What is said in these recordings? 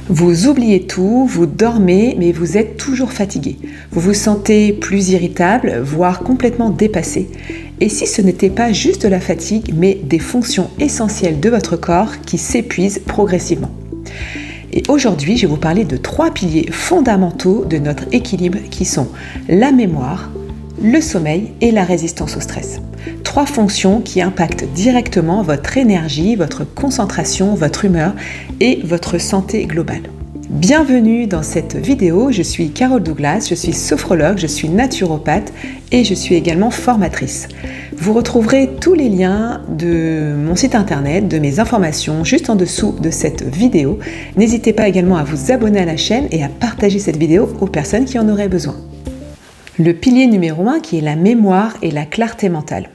Vous oubliez tout, vous dormez, mais vous êtes toujours fatigué. Vous vous sentez plus irritable, voire complètement dépassé. Et si ce n'était pas juste de la fatigue, mais des fonctions essentielles de votre corps qui s'épuisent progressivement. Et aujourd'hui, je vais vous parler de 3 piliers fondamentaux de notre équilibre qui sont la mémoire, le sommeil et la résistance au stress. 3 fonctions qui impactent directement votre énergie, votre concentration, votre humeur et votre santé globale. Bienvenue dans cette vidéo, je suis Carole Douglas, je suis sophrologue, je suis naturopathe et je suis également formatrice. Vous retrouverez tous les liens de mon site internet, de mes informations juste en dessous de cette vidéo. N'hésitez pas également à vous abonner à la chaîne et à partager cette vidéo aux personnes qui en auraient besoin. Le pilier numéro 1 qui est la mémoire et la clarté mentale.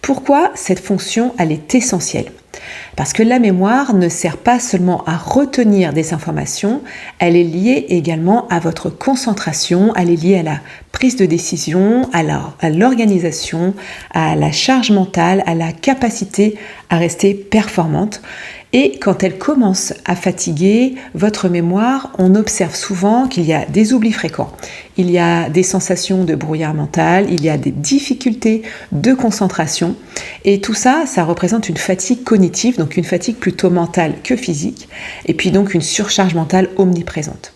Pourquoi cette fonction elle est essentielle ? Parce que la mémoire ne sert pas seulement à retenir des informations, elle est liée également à votre concentration, elle est liée à la prise de décision, à l'organisation, à la charge mentale, à la capacité à rester performante. Et quand elle commence à fatiguer votre mémoire, on observe souvent qu'il y a des oublis fréquents, il y a des sensations de brouillard mental, il y a des difficultés de concentration. Et tout ça, ça représente une fatigue cognitive, donc une fatigue plutôt mentale que physique, et puis donc une surcharge mentale omniprésente.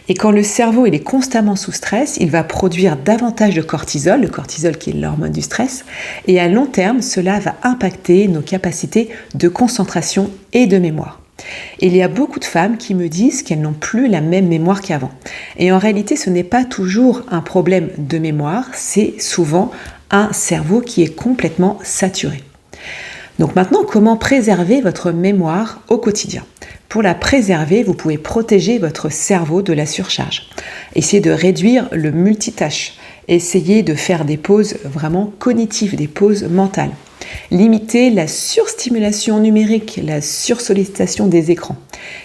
Et quand le cerveau il est constamment sous stress, il va produire davantage de cortisol, le cortisol qui est l'hormone du stress, et à long terme, cela va impacter nos capacités de concentration et de mémoire. Et il y a beaucoup de femmes qui me disent qu'elles n'ont plus la même mémoire qu'avant. Et en réalité, ce n'est pas toujours un problème de mémoire, c'est souvent un cerveau qui est complètement saturé. Donc maintenant, comment préserver votre mémoire au quotidien ? Pour la préserver, vous pouvez protéger votre cerveau de la surcharge. Essayez de réduire le multitâche. Essayez de faire des pauses vraiment cognitives, des pauses mentales. Limitez la surstimulation numérique, la sursollicitation des écrans.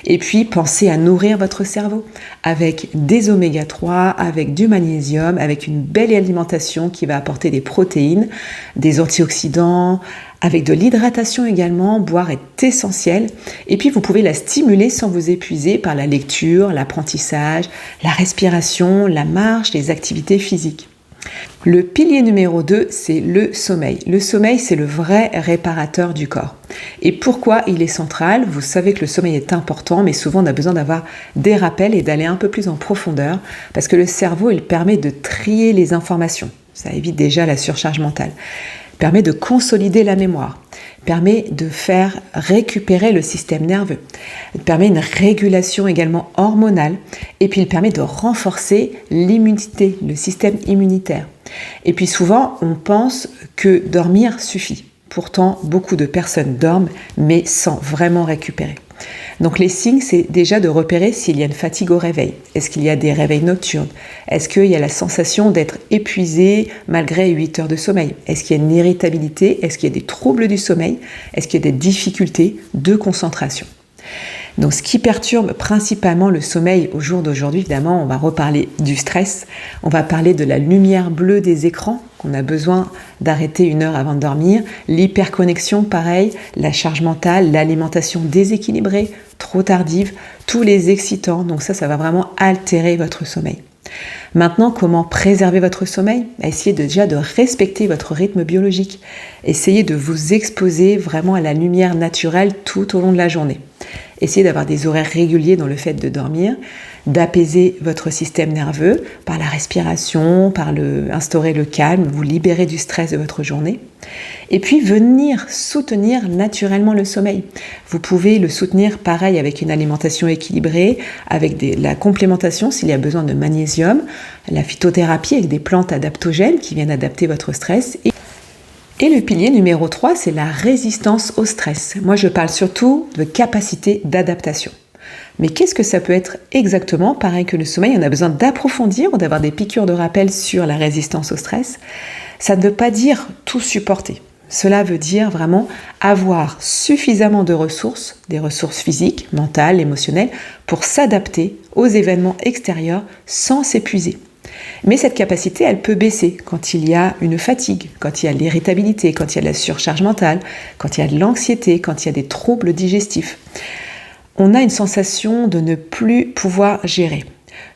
Et puis, pensez à nourrir votre cerveau avec des oméga 3, avec du magnésium, avec une belle alimentation qui va apporter des protéines, des antioxydants, avec de l'hydratation également. Boire est essentiel. Et puis, vous pouvez la stimuler sans vous épuiser par la lecture, l'apprentissage, la respiration, la marche, les activités physiques. Le pilier numéro 2, c'est le sommeil. Le sommeil, c'est le vrai réparateur du corps. Et pourquoi il est central ? Vous savez que le sommeil est important, mais souvent on a besoin d'avoir des rappels et d'aller un peu plus en profondeur, parce que le cerveau, il permet de trier les informations. Ça évite déjà la surcharge mentale. Il permet de consolider la mémoire. Permet de faire récupérer le système nerveux. Il permet une régulation également hormonale et puis il permet de renforcer l'immunité, le système immunitaire. Et puis souvent, on pense que dormir suffit. Pourtant, beaucoup de personnes dorment mais sans vraiment récupérer. Donc les signes, c'est déjà de repérer s'il y a une fatigue au réveil. Est-ce qu'il y a des réveils nocturnes ? Est-ce qu'il y a la sensation d'être épuisé malgré 8 heures de sommeil ? Est-ce qu'il y a une irritabilité ? Est-ce qu'il y a des troubles du sommeil ? Est-ce qu'il y a des difficultés de concentration ? Donc ce qui perturbe principalement le sommeil au jour d'aujourd'hui, évidemment, on va reparler du stress, on va parler de la lumière bleue des écrans, qu'on a besoin d'arrêter 1 heure avant de dormir, l'hyperconnexion, pareil, la charge mentale, l'alimentation déséquilibrée, trop tardive, tous les excitants, donc ça va vraiment altérer votre sommeil. Maintenant, comment préserver votre sommeil ? Essayez déjà de respecter votre rythme biologique. Essayez de vous exposer vraiment à la lumière naturelle tout au long de la journée. Essayez d'avoir des horaires réguliers dans le fait de dormir, d'apaiser votre système nerveux par la respiration, instaurer le calme, vous libérer du stress de votre journée. Et puis venir soutenir naturellement le sommeil. Vous pouvez le soutenir pareil avec une alimentation équilibrée, avec la complémentation s'il y a besoin de magnésium, la phytothérapie avec des plantes adaptogènes qui viennent adapter votre stress. Et le pilier numéro 3, c'est la résistance au stress. Moi, je parle surtout de capacité d'adaptation. Mais qu'est-ce que ça peut être exactement ? Pareil que le sommeil, on a besoin d'approfondir ou d'avoir des piqûres de rappel sur la résistance au stress. Ça ne veut pas dire tout supporter. Cela veut dire vraiment avoir suffisamment de ressources, des ressources physiques, mentales, émotionnelles, pour s'adapter aux événements extérieurs sans s'épuiser. Mais cette capacité, elle peut baisser quand il y a une fatigue, quand il y a l'irritabilité, quand il y a de la surcharge mentale, quand il y a de l'anxiété, quand il y a des troubles digestifs. on a une sensation de ne plus pouvoir gérer.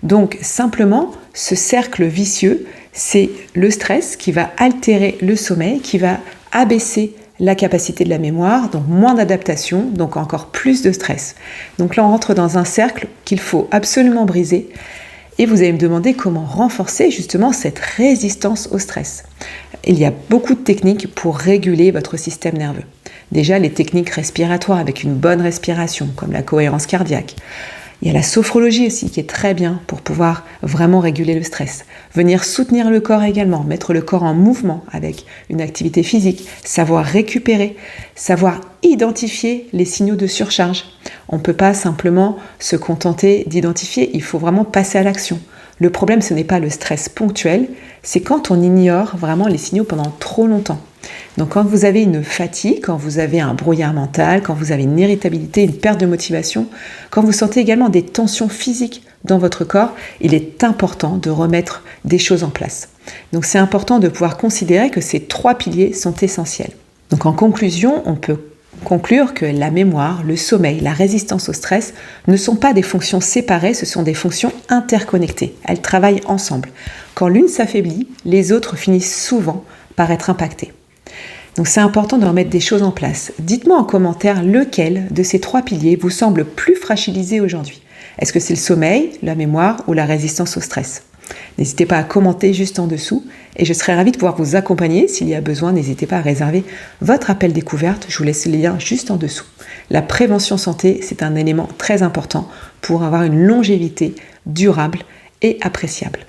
Donc simplement, ce cercle vicieux, c'est le stress qui va altérer le sommeil, qui va abaisser la capacité de la mémoire, donc moins d'adaptation, donc encore plus de stress. Donc là, on rentre dans un cercle qu'il faut absolument briser. Et vous allez me demander comment renforcer justement cette résistance au stress. Il y a beaucoup de techniques pour réguler votre système nerveux. Déjà, les techniques respiratoires avec une bonne respiration, comme la cohérence cardiaque. Il y a la sophrologie aussi qui est très bien pour pouvoir vraiment réguler le stress. Venir soutenir le corps également, mettre le corps en mouvement avec une activité physique, savoir récupérer, savoir identifier les signaux de surcharge. On ne peut pas simplement se contenter d'identifier, il faut vraiment passer à l'action. Le problème, ce n'est pas le stress ponctuel, c'est quand on ignore vraiment les signaux pendant trop longtemps. Donc quand vous avez une fatigue, quand vous avez un brouillard mental, quand vous avez une irritabilité, une perte de motivation, quand vous sentez également des tensions physiques dans votre corps, il est important de remettre des choses en place. Donc c'est important de pouvoir considérer que ces 3 piliers sont essentiels. Donc en conclusion, on peut conclure que la mémoire, le sommeil, la résistance au stress ne sont pas des fonctions séparées, ce sont des fonctions interconnectées. Elles travaillent ensemble. Quand l'une s'affaiblit, les autres finissent souvent par être impactées. Donc c'est important de remettre des choses en place. Dites-moi en commentaire lequel de ces 3 piliers vous semble plus fragilisé aujourd'hui. Est-ce que c'est le sommeil, la mémoire ou la résistance au stress ? N'hésitez pas à commenter juste en dessous et je serai ravie de pouvoir vous accompagner. S'il y a besoin, n'hésitez pas à réserver votre appel découverte. Je vous laisse le lien juste en dessous. La prévention santé, c'est un élément très important pour avoir une longévité durable et appréciable.